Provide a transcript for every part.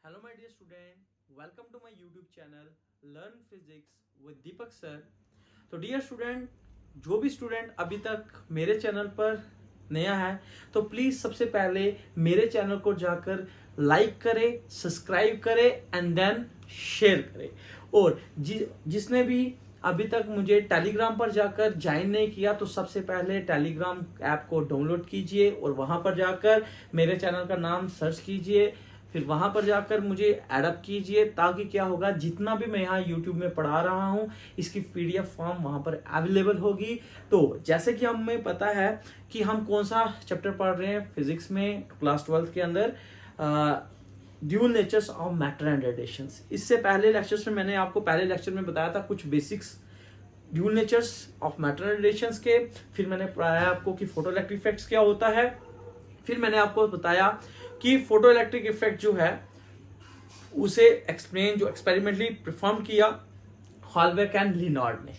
Hello my dear student, welcome to my YouTube channel Learn Physics with Deepak sir. तो dear student, जो भी student अभी तक मेरे चैनल पर नया है तो प्लीज सबसे पहले मेरे चैनल को जाकर लाइक करे, सब्सक्राइब करे एंड देन शेयर करे। और जिसने भी अभी तक मुझे टेलीग्राम पर जाकर ज्वाइन नहीं किया तो सबसे पहले टेलीग्राम ऐप को डाउनलोड कीजिए और वहां पर जाकर मेरे चैनल का नाम सर्च कीजिए, फिर वहां पर जाकर मुझे एडअप कीजिए, ताकि क्या होगा, जितना भी मैं यहाँ यूट्यूब में पढ़ा रहा हूँ इसकी पीडीएफ फॉर्म वहां पर अवेलेबल होगी। तो जैसे कि हमें पता है कि हम कौन सा चैप्टर पढ़ रहे हैं फिजिक्स में क्लास 12 के अंदर, dual natures of matter and radiations. इससे पहले लेक्चर्स में मैंने आपको पहले लेक्चर में बताया था कुछ basics dual natures of matter and radiations के। फिर मैंने पढ़ाया आपको कि फोटो इलेक्ट्रिक इफेक्ट्स क्या होता है। फिर मैंने आपको बताया कि फोटो इलेक्ट्रिक इफेक्ट जो है उसे एक्सप्लेन जो एक्सपेरिमेंटली परफॉर्म किया हॉलबेक एंड लिनार्ड ने,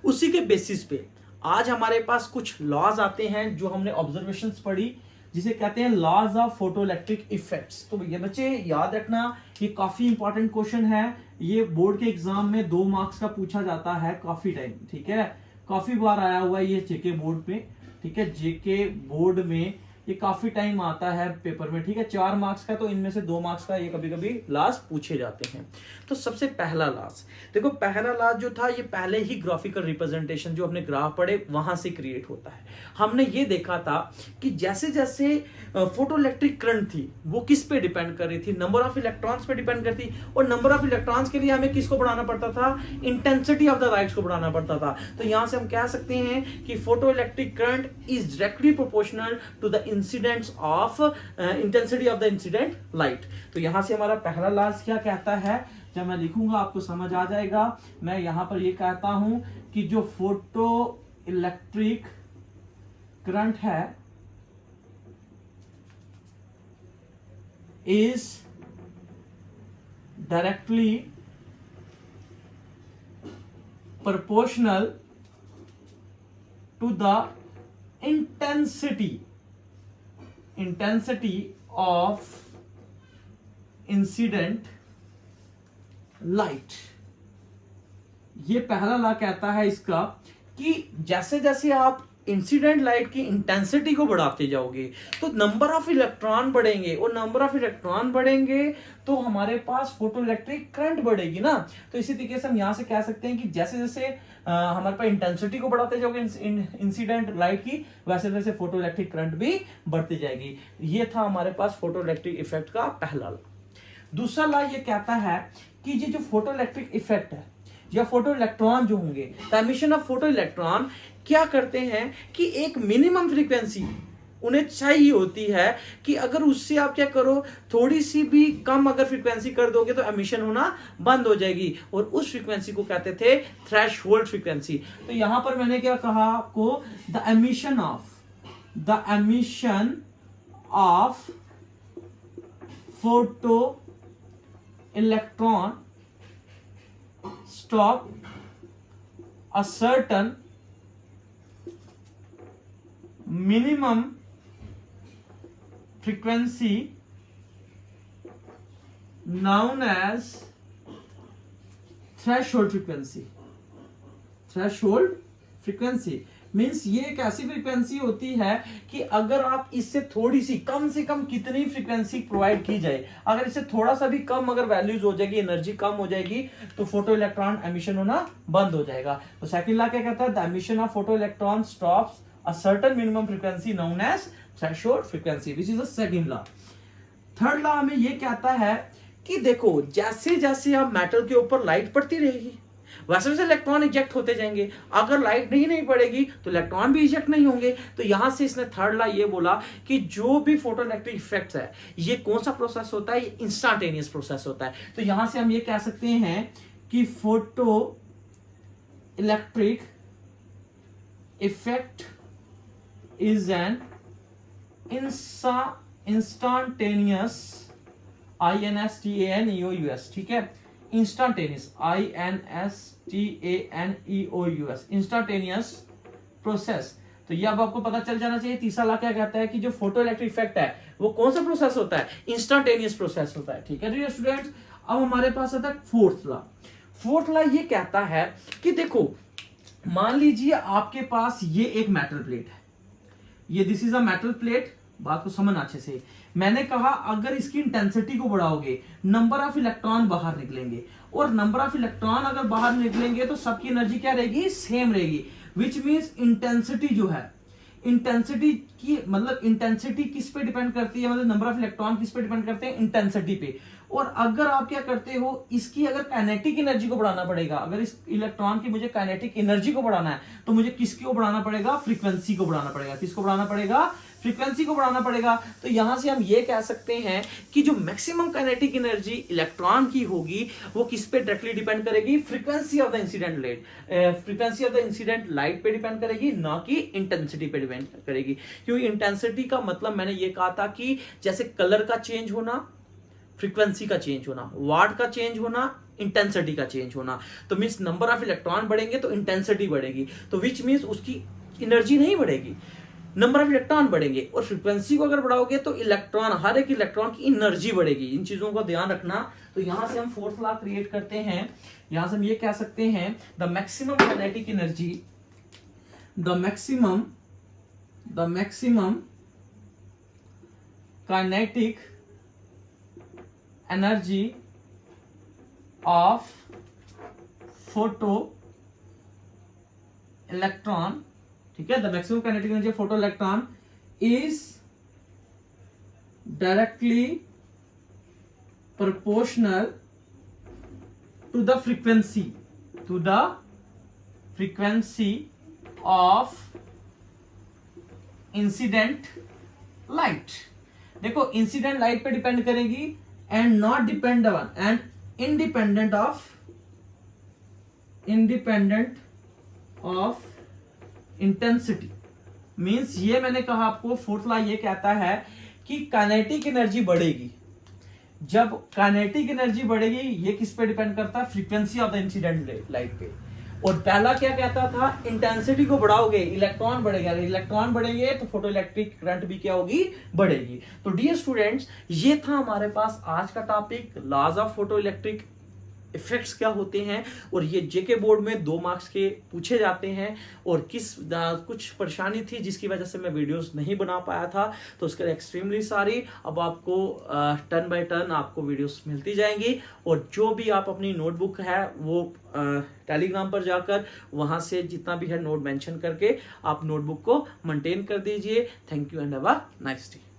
उसी के बेसिस पे आज हमारे पास कुछ लॉज आते हैं जो हमने ऑब्जर्वेशंस पढ़ी, जिसे कहते हैं laws of photoelectric effects. तो ये बच्चे याद रखना, ये काफी इंपॉर्टेंट क्वेश्चन है। ये बोर्ड के एग्जाम में 2 मार्क्स का पूछा जाता है काफी टाइम, ठीक है, काफी बार आया हुआ है ये जेके बोर्ड पे, ठीक है, जेके बोर्ड में ये काफी टाइम आता है पेपर में, ठीक है। 4 मार्क्स का, तो इनमें से 2 मार्क्स का ये कभी कभी लास्ट पूछे जाते हैं। तो सबसे पहला लास्ट देखो, पहला लास्ट जो था ये पहले ही ग्राफिकल रिप्रेजेंटेशन जो हमने ग्राफ पढ़े वहां से क्रिएट होता है। हमने ये देखा था कि जैसे जैसे फोटो इलेक्ट्रिक करंट थी वो किस पे डिपेंड कर रही थी, नंबर ऑफ इलेक्ट्रॉन्स पे डिपेंड करती, और नंबर ऑफ इलेक्ट्रॉन्स के लिए हमें किसको बढ़ाना पड़ता था, इंटेंसिटी ऑफ द लाइट्स को बढ़ाना पड़ता था। तो यहां से हम कह सकते हैं कि photoelectric current is directly proportional to the incidents of intensity of the incident light. तो यहां से हमारा पहला लॉज क्या कहता है, जब मैं लिखूंगा आपको समझ आ जाएगा। मैं यहां पर ये कहता हूं कि जो फोटो इलेक्ट्रिक करंट है is directly proportional to the intensity of incident light। ये पहला लॉ कहता है इसका कि जैसे जैसे आप इंसिडेंट लाइट की इंटेंसिटी को बढ़ाते जाओगे तो नंबर ऑफ इलेक्ट्रॉन बढ़ेंगे, और नंबर ऑफ इलेक्ट्रॉन बढ़ेंगे तो हमारे पास फोटो इलेक्ट्रिक करंट बढ़ेगी ना। तो इसी तरीके से हम यहां से कह सकते हैं कि जैसे जैसे हमारे पास इंटेंसिटी को बढ़ाते जाओगे इंसिडेंट लाइट की, वैसे वैसे फोटो इलेक्ट्रिक करंट भी बढ़ती जाएगी। ये था हमारे पास फोटो इलेक्ट्रिक इफेक्ट का पहला लॉ। दूसरा लॉ ये कहता है कि ये जो फोटो इलेक्ट्रिक इफेक्ट है या फोटो इलेक्ट्रॉन जो होंगे, the emission of photo electron क्या करते हैं कि एक मिनिमम फ्रीक्वेंसी उन्हें चाहिए होती है कि अगर उससे आप क्या करो, थोड़ी सी भी कम अगर फ्रीक्वेंसी कर दोगे तो एमिशन होना बंद हो जाएगी, और उस फ्रीक्वेंसी को कहते थे थ्रेशहोल्ड फ्रीक्वेंसी। तो यहां पर मैंने क्या कहा आपको, the emission of photo electron stop a certain minimum frequency known as threshold frequency। threshold frequency means ये एक ऐसी फ्रीक्वेंसी होती है कि अगर आप इससे थोड़ी सी कम से कम कितनी फ्रीक्वेंसी प्रोवाइड की जाए, अगर इससे थोड़ा सा भी कम अगर वैल्यूज हो जाएगी, एनर्जी कम हो जाएगी, तो फोटो इलेक्ट्रॉन एमिशन होना बंद हो जाएगा। तो सेकंड लॉ क्या कहता है, the emission of photoelectron stops a certain minimum frequency known as threshold frequency, which is the second law. Third law हमें ये कहता है कि देखो, जैसे जैसे आप मेटल के ऊपर लाइट पड़ती रहेगी वैसे वैसे इलेक्ट्रॉन इजेक्ट होते जाएंगे। अगर लाइट नहीं पड़ेगी तो इलेक्ट्रॉन भी इजेक्ट नहीं होंगे। तो यहां से इसने थर्ड लॉ ये बोला कि जो भी फोटो इलेक्ट्रिक इफेक्ट है ये कौन सा प्रोसेस होता है, ये इंस्टेंटेनियस प्रोसेस होता है। तो यहां से हम ये कह सकते हैं कि photo electric effect is an instantaneous, INSTANEOUS, ठीक है, इंस्टेंटेनियस, INSTANEOUS, इंस्टेंटेनियस प्रोसेस तो ये अब आपको पता चल जाना चाहिए। तीसरा लॉ क्या कहता है कि जो फोटो इलेक्ट्रिक इफेक्ट है वो कौन सा प्रोसेस होता है, इंस्टेंटेनियस प्रोसेस होता है। ठीक है डियर स्टूडेंट्स, अब हमारे पास आता है फोर्थ लॉ। फोर्थ लॉ ये कहता है कि देखो मान लीजिए आपके पास ये एक मेटल प्लेट है, ये this is a metal plate, बात को समझना अच्छे से। मैंने कहा अगर इसकी इंटेंसिटी को बढ़ाओगे नंबर ऑफ इलेक्ट्रॉन बाहर निकलेंगे, और नंबर ऑफ इलेक्ट्रॉन अगर बाहर निकलेंगे तो सबकी एनर्जी क्या रहेगी, सेम रहेगी। विच मीन्स इंटेंसिटी जो है, इंटेंसिटी की मतलब इंटेंसिटी किस पे डिपेंड करती है, मतलब नंबर ऑफ इलेक्ट्रॉन किस पे डिपेंड करते हैं, इंटेंसिटी पे। और अगर आप क्या करते हो, इसकी अगर काइनेटिक एनर्जी को बढ़ाना पड़ेगा, अगर इस इलेक्ट्रॉन की मुझे काइनेटिक एनर्जी को बढ़ाना है तो मुझे किसको बढ़ाना पड़ेगा, फ्रीक्वेंसी को बढ़ाना पड़ेगा। किसको बढ़ाना पड़ेगा, फ्रीक्वेंसी को बढ़ाना पड़ेगा। तो यहां से हम ये कह सकते हैं कि जो मैक्सिमम काइनेटिक एनर्जी इलेक्ट्रॉन की होगी वो किस पे डायरेक्टली डिपेंड करेगी, frequency of the incident light, frequency of the incident light पे डिपेंड करेगी, ना कि इंटेंसिटी पे डिपेंड करेगी। क्योंकि इंटेंसिटी का मतलब मैंने ये कहा था कि जैसे कलर का चेंज होना, फ्रीक्वेंसी का चेंज होना, वाट का चेंज होना, इंटेंसिटी का चेंज होना। तो मींस नंबर ऑफ इलेक्ट्रॉन बढ़ेंगे तो इंटेंसिटी बढ़ेगी, तो विच मींस उसकी एनर्जी नहीं बढ़ेगी, नंबर ऑफ इलेक्ट्रॉन बढ़ेंगे। और फ्रीक्वेंसी को अगर बढ़ाओगे तो इलेक्ट्रॉन, हर एक इलेक्ट्रॉन की एनर्जी बढ़ेगी। इन चीजों का ध्यान रखना। तो यहां से हम फोर्थ लॉ क्रिएट करते हैं। यहां से हम ये कह सकते हैं the maximum kinetic energy, the maximum kinetic energy of photoelectron, ठीक है, the maximum kinetic energy of photoelectron is directly proportional to the frequency of incident light. देखो इंसिडेंट लाइट पे डिपेंड करेगी and not depend on and independent of intensity. Means ये मैंने कहा आपको, fourth law ये कहता है कि काइनेटिक एनर्जी बढ़ेगी। जब काइनेटिक एनर्जी बढ़ेगी ये किस पे डिपेंड करता है, frequency of the incident light पे। और पहला क्या कहता था, इंटेंसिटी को बढ़ाओगे इलेक्ट्रॉन बढ़ेगा, इलेक्ट्रॉन बढ़ेंगे तो फोटो इलेक्ट्रिक करंट भी क्या होगी, बढ़ेगी। तो डियर स्टूडेंट्स, ये था हमारे पास आज का topic, laws of photoelectric effects क्या होते हैं। और ये जेके बोर्ड में 2 मार्क्स के पूछे जाते हैं। और कुछ परेशानी थी जिसकी वजह से मैं वीडियोस नहीं बना पाया था, तो उसके लिए एक्सट्रीमली सॉरी। अब आपको टर्न बाय टर्न आपको वीडियोस मिलती जाएंगी। और जो भी आप अपनी नोटबुक है वो टेलीग्राम पर जाकर वहां से जितना भी है नोट मेंशन करके आप नोटबुक को मेंटेन कर दीजिए। Thank you and have a nice day.